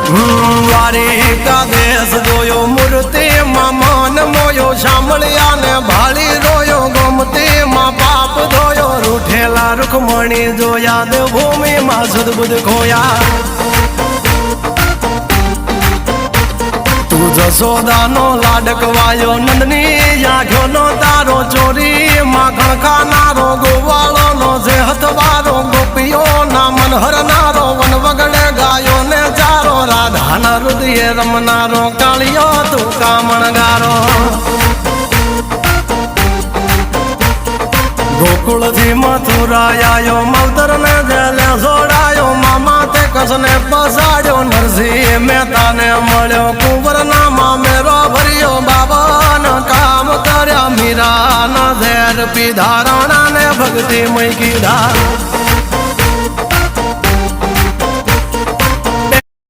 દ્વારિકા દેશ જોયો મૂર્તિમાં મન મોયો સાંભળ્યા ને ભાળી રોયો ગમતીમાં પાપ ધોયો રૂઠેલા રૂખમણી જોયા દેવભૂમિમાં સદબુદ્ધ ખોયા તું જશોદાનો લાડકવાયો નંદની આંખોનો તારો ચોરી માખણ ખાનારો ગોવાળોનો જે હથવારો ગોપીઓના મન હરનારો વન વગડે ગાયો ને ચારો રાધાના હૃદયે રમનારો કાળિયો તું કામણગારો ગોકુળથી મથુરાયો માવતર ને જેલે જોડાયો મામા તે કસને પસાડ્યો નરસિંહ મહેતાને મળ્યો કુંવરના મામેરો ભર્યો બાબાના કામ કર્યા મીરાના ઝેર પીધા રાણાને ભક્તિ મય કીધા